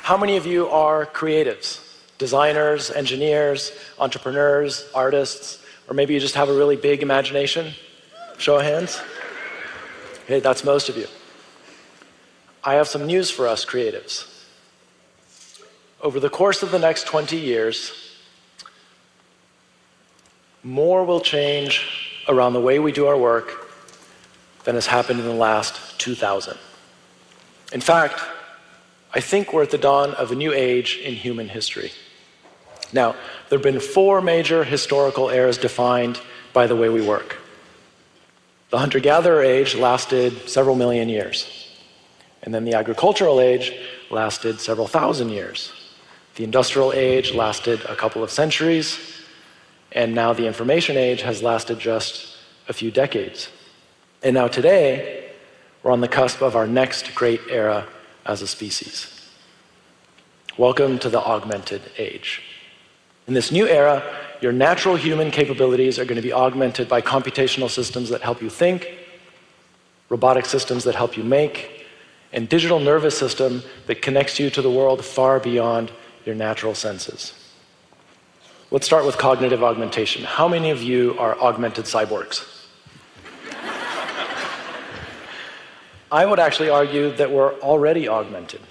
How many of you are creatives? Designers, engineers, entrepreneurs, artists, or maybe you just have a really big imagination? Show of hands. Okay, that's most of you. I have some news for us creatives. Over the course of the next 20 years, more will change around the way we do our work than has happened in the last 2,000. In fact, I think we're at the dawn of a new age in human history. Now, there have been 4 major historical eras defined by the way we work. The hunter-gatherer age lasted several million years. And then the agricultural age lasted several thousand years. The industrial age lasted a couple of centuries. And now the information age has lasted just a few decades. And now today, we're on the cusp of our next great era as a species. Welcome to the augmented age. In this new era, your natural human capabilities are going to be augmented by computational systems that help you think, robotic systems that help you make, and digital nervous system that connects you to the world far beyond your natural senses. Let's start with cognitive augmentation. How many of you are augmented cyborgs? I would actually argue that we're already augmented.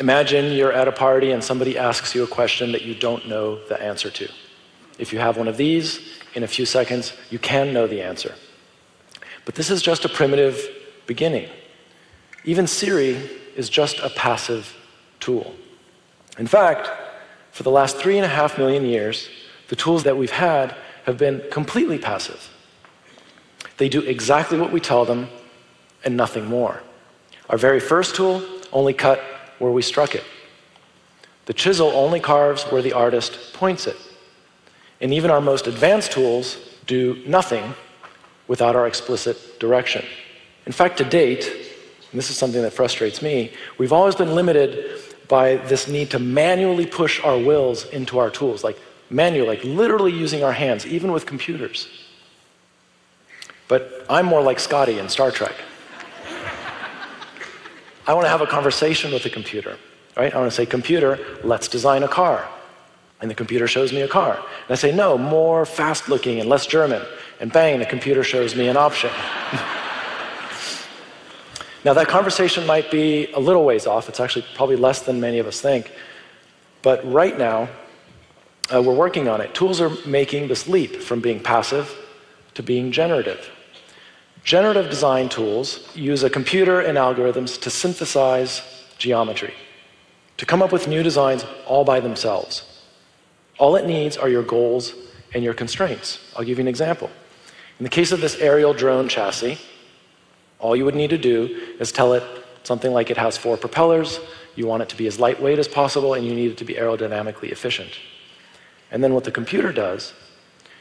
Imagine you're at a party and somebody asks you a question that you don't know the answer to. If you have one of these, in a few seconds, you can know the answer. But this is just a primitive beginning. Even Siri is just a passive tool. In fact, for the last 3.5 million years, the tools that we've had have been completely passive. They do exactly what we tell them and nothing more. Our very first tool only cut where we struck it. The chisel only carves where the artist points it. And even our most advanced tools do nothing without our explicit direction. In fact, to date, and this is something that frustrates me, we've always been limited by this need to manually push our wills into our tools, like literally using our hands, even with computers. But I'm more like Scotty in Star Trek. I want to have a conversation with the computer, right? I want to say, computer, let's design a car. And the computer shows me a car. And I say, no, more fast-looking and less German. And bang, the computer shows me an option. Now, that conversation might be a little ways off. It's actually probably less than many of us think. But right now, we're working on it. Tools are making this leap from being passive to being generative. Generative design tools use a computer and algorithms to synthesize geometry, to come up with new designs all by themselves. All it needs are your goals and your constraints. I'll give you an example. In the case of this aerial drone chassis, all you would need to do is tell it something like it has 4 propellers, you want it to be as lightweight as possible, and you need it to be aerodynamically efficient. And then what the computer does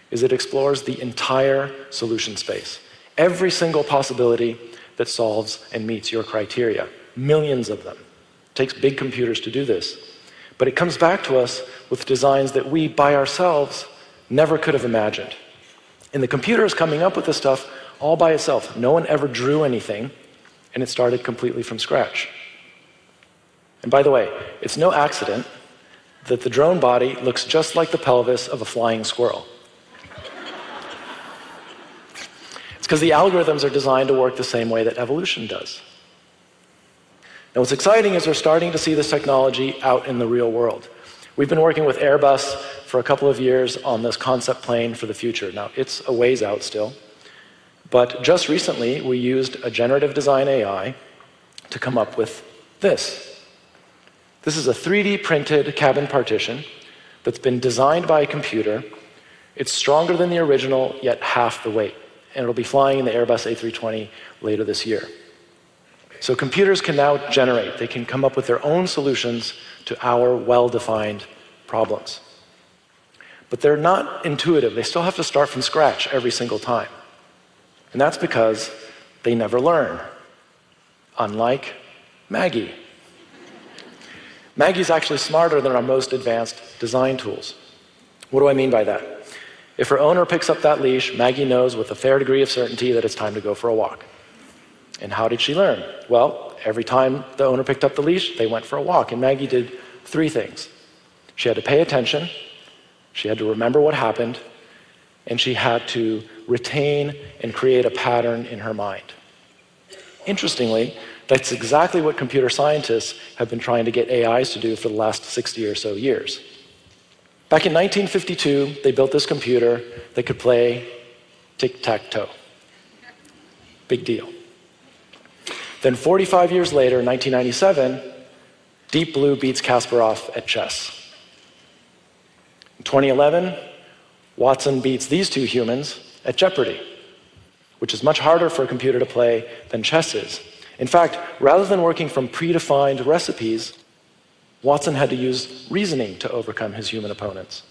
is it explores the entire solution space. Every single possibility that solves and meets your criteria. Millions of them. It takes big computers to do this. But it comes back to us with designs that we, by ourselves, never could have imagined. And the computer is coming up with this stuff all by itself. No one ever drew anything, and it started completely from scratch. And by the way, it's no accident that the drone body looks just like the pelvis of a flying squirrel. It's because the algorithms are designed to work the same way that evolution does. Now, what's exciting is we're starting to see this technology out in the real world. We've been working with Airbus for a couple of years on this concept plane for the future. Now, it's a ways out still. But just recently, we used a generative design AI to come up with this. This is a 3D printed cabin partition that's been designed by a computer. It's stronger than the original, yet half the weight. And it'll be flying in the Airbus A320 later this year. So computers can now generate. They can come up with their own solutions to our well-defined problems. But they're not intuitive. They still have to start from scratch every single time. And that's because they never learn, unlike Maggie. Maggie's actually smarter than our most advanced design tools. What do I mean by that? If her owner picks up that leash, Maggie knows with a fair degree of certainty that it's time to go for a walk. And how did she learn? Well, every time the owner picked up the leash, they went for a walk. And Maggie did 3 things. She had to pay attention, she had to remember what happened, and she had to retain and create a pattern in her mind. Interestingly, that's exactly what computer scientists have been trying to get AIs to do for the last 60 or so years. Back in 1952, they built this computer that could play tic-tac-toe. Big deal. Then 45 years later, in 1997, Deep Blue beats Kasparov at chess. In 2011, Watson beats these 2 humans at Jeopardy, which is much harder for a computer to play than chess is. In fact, rather than working from predefined recipes, Watson had to use reasoning to overcome his human opponents.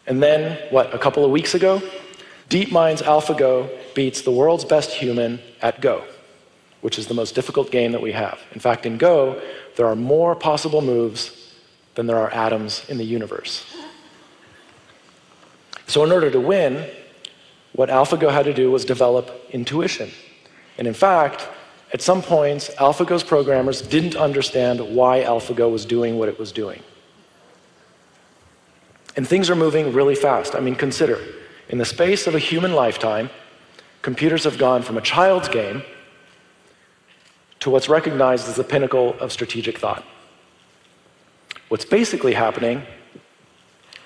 And then, a couple of weeks ago, DeepMind's AlphaGo beats the world's best human at Go, which is the most difficult game that we have. In fact, in Go, there are more possible moves than there are atoms in the universe. So in order to win, what AlphaGo had to do was develop intuition. And in fact, at some points, AlphaGo's programmers didn't understand why AlphaGo was doing what it was doing. And things are moving really fast. I mean, consider, in the space of a human lifetime, computers have gone from a child's game to what's recognized as the pinnacle of strategic thought. What's basically happening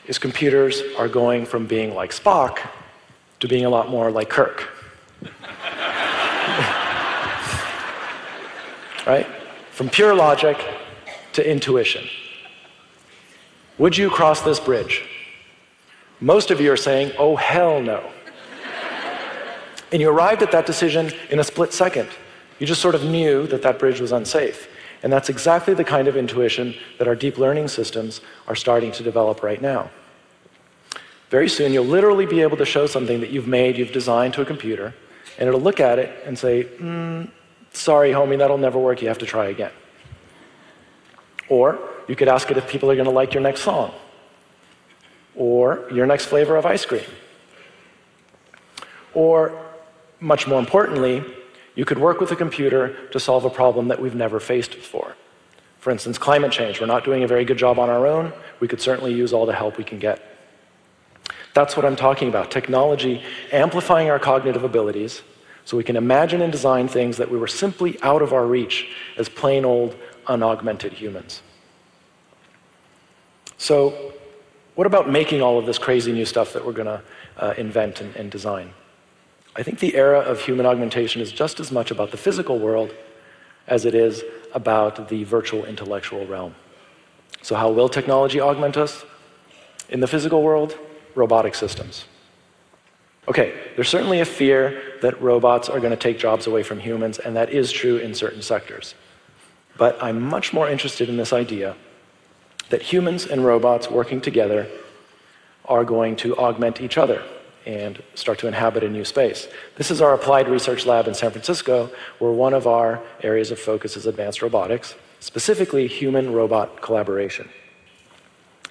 is computers are going from being like Spock to being a lot more like Kirk. Right? From pure logic to intuition. Would you cross this bridge? Most of you are saying, oh, hell no. And you arrived at that decision in a split second. You just sort of knew that that bridge was unsafe. And that's exactly the kind of intuition that our deep learning systems are starting to develop right now. Very soon, you'll literally be able to show something that you've designed to a computer, and it'll look at it and say, sorry, homie, that'll never work, you have to try again. Or you could ask it if people are going to like your next song, or your next flavor of ice cream. Or, much more importantly, you could work with a computer to solve a problem that we've never faced before. For instance, climate change. We're not doing a very good job on our own. We could certainly use all the help we can get. That's what I'm talking about, technology amplifying our cognitive abilities so we can imagine and design things that we were simply out of our reach as plain old, unaugmented humans. So, what about making all of this crazy new stuff that we're going to invent and design? I think the era of human augmentation is just as much about the physical world as it is about the virtual intellectual realm. So how will technology augment us? In the physical world, robotic systems. Okay, there's certainly a fear that robots are going to take jobs away from humans, and that is true in certain sectors. But I'm much more interested in this idea that humans and robots working together are going to augment each other and start to inhabit a new space. This is our applied research lab in San Francisco, where one of our areas of focus is advanced robotics, specifically human-robot collaboration.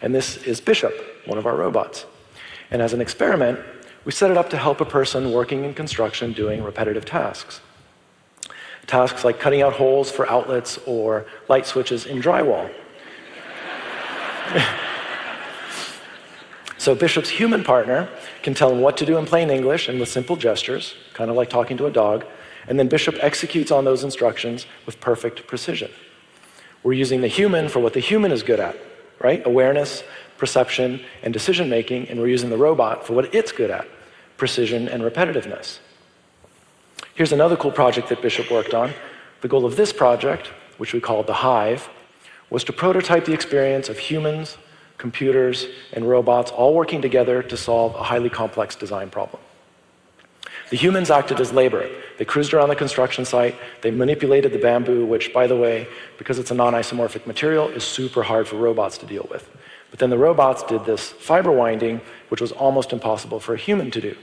And this is Bishop, one of our robots. And as an experiment, we set it up to help a person working in construction doing repetitive tasks. Tasks like cutting out holes for outlets or light switches in drywall. So Bishop's human partner can tell him what to do in plain English and with simple gestures, kind of like talking to a dog, and then Bishop executes on those instructions with perfect precision. We're using the human for what the human is good at, right? Awareness, perception, and decision-making, and we're using the robot for what it's good at, precision and repetitiveness. Here's another cool project that Bishop worked on. The goal of this project, which we called the Hive, was to prototype the experience of humans, computers, and robots all working together to solve a highly complex design problem. The humans acted as labor. They cruised around the construction site, they manipulated the bamboo, which, by the way, because it's a non-isomorphic material, is super hard for robots to deal with. But then the robots did this fiber winding, which was almost impossible for a human to do.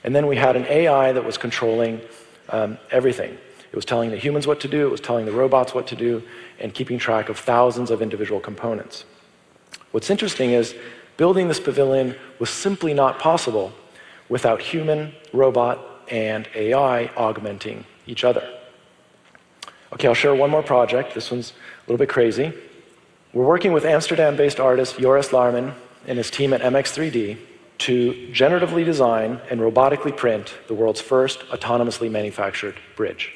And then we had an AI that was controlling everything. It was telling the humans what to do, it was telling the robots what to do, and keeping track of thousands of individual components. What's interesting is building this pavilion was simply not possible without human, robot, and AI augmenting each other. Okay, I'll share one more project. This one's a little bit crazy. We're working with Amsterdam-based artist Joris Laarman and his team at MX3D to generatively design and robotically print the world's first autonomously manufactured bridge.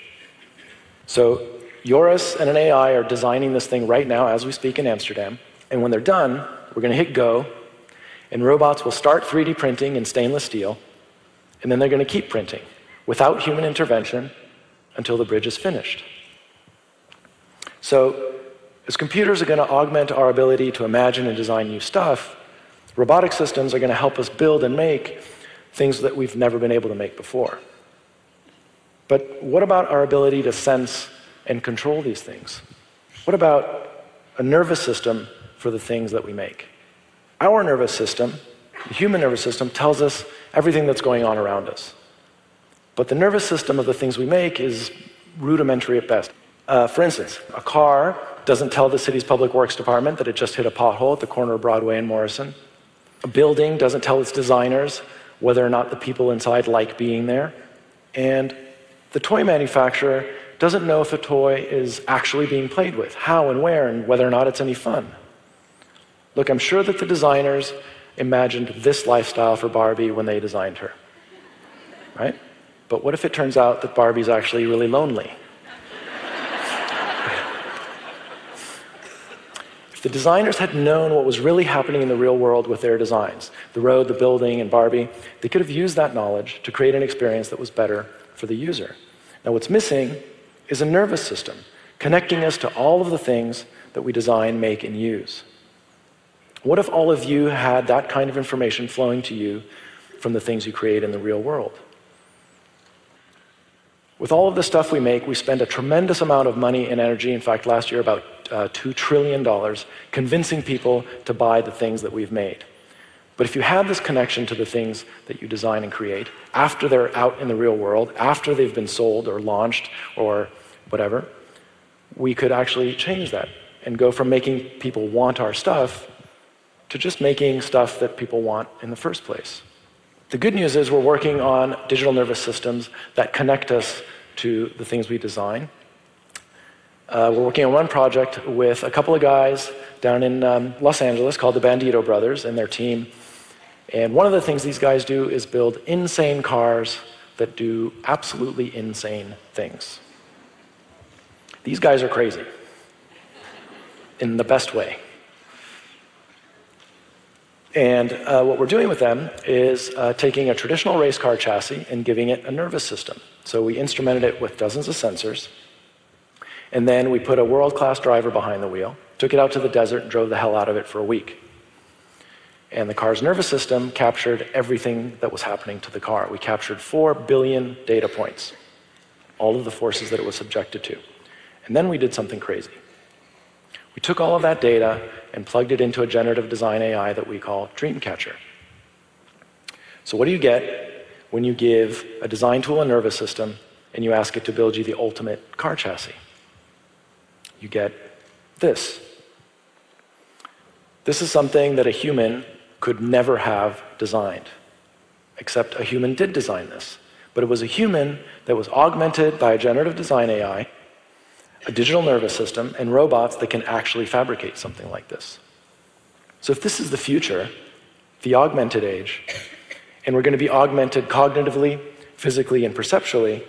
So Joris and an AI are designing this thing right now as we speak in Amsterdam, and when they're done, we're going to hit go, and robots will start 3D printing in stainless steel, and then they're going to keep printing without human intervention until the bridge is finished. So as computers are going to augment our ability to imagine and design new stuff, robotic systems are going to help us build and make things that we've never been able to make before. But what about our ability to sense and control these things? What about a nervous system for the things that we make? Our nervous system, the human nervous system, tells us everything that's going on around us. But the nervous system of the things we make is rudimentary at best. For instance, a car doesn't tell the city's public works department that it just hit a pothole at the corner of Broadway and Morrison. A building doesn't tell its designers whether or not the people inside like being there. And the toy manufacturer doesn't know if a toy is actually being played with, how and where, and whether or not it's any fun. Look, I'm sure that the designers imagined this lifestyle for Barbie when they designed her, right? But what if it turns out that Barbie's actually really lonely? If the designers had known what was really happening in the real world with their designs, the road, the building, and Barbie, they could have used that knowledge to create an experience that was better for the user. Now, what's missing is a nervous system connecting us to all of the things that we design, make, and use. What if all of you had that kind of information flowing to you from the things you create in the real world? With all of the stuff we make, we spend a tremendous amount of money and energy, in fact, last year about $2 trillion, convincing people to buy the things that we've made. But if you had this connection to the things that you design and create, after they're out in the real world, after they've been sold or launched or whatever, we could actually change that and go from making people want our stuff to just making stuff that people want in the first place. The good news is we're working on digital nervous systems that connect us to the things we design. We're working on one project with a couple of guys down in Los Angeles called the Bandito Brothers and their team. And one of the things these guys do is build insane cars that do absolutely insane things. These guys are crazy, in the best way. And what we're doing with them is taking a traditional race car chassis and giving it a nervous system. So we instrumented it with dozens of sensors, and then we put a world-class driver behind the wheel, took it out to the desert, and drove the hell out of it for a week. And the car's nervous system captured everything that was happening to the car. We captured 4 billion data points, all of the forces that it was subjected to. And then we did something crazy. We took all of that data and plugged it into a generative design AI that we call Dreamcatcher. So what do you get when you give a design tool a nervous system and you ask it to build you the ultimate car chassis? You get this. This is something that a human could never have designed, except a human did design this. But it was a human that was augmented by a generative design AI, a digital nervous system, and robots that can actually fabricate something like this. So if this is the future, the augmented age, and we're going to be augmented cognitively, physically, and perceptually,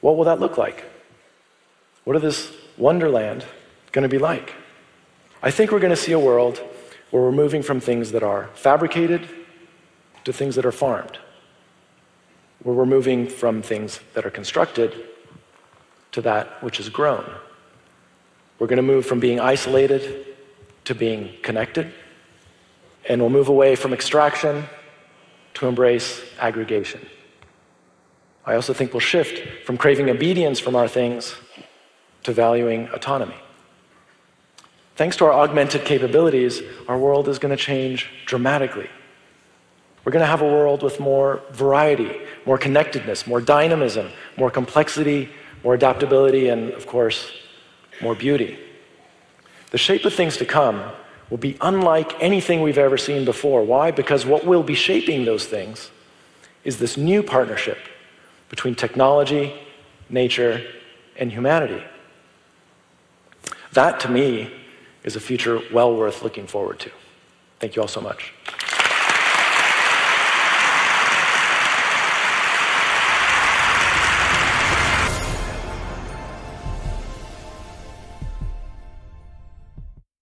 what will that look like? What is this wonderland going to be like? I think we're going to see a world where we're moving from things that are fabricated to things that are farmed, where we're moving from things that are constructed to that which is grown. We're going to move from being isolated to being connected, and we'll move away from extraction to embrace aggregation. I also think we'll shift from craving obedience from our things to valuing autonomy. Thanks to our augmented capabilities, our world is going to change dramatically. We're going to have a world with more variety, more connectedness, more dynamism, more complexity, more adaptability, and of course, more beauty. The shape of things to come will be unlike anything we've ever seen before. Why? Because what will be shaping those things is this new partnership between technology nature, and humanity. That, to me, is a future well worth looking forward to. Thank you all so much.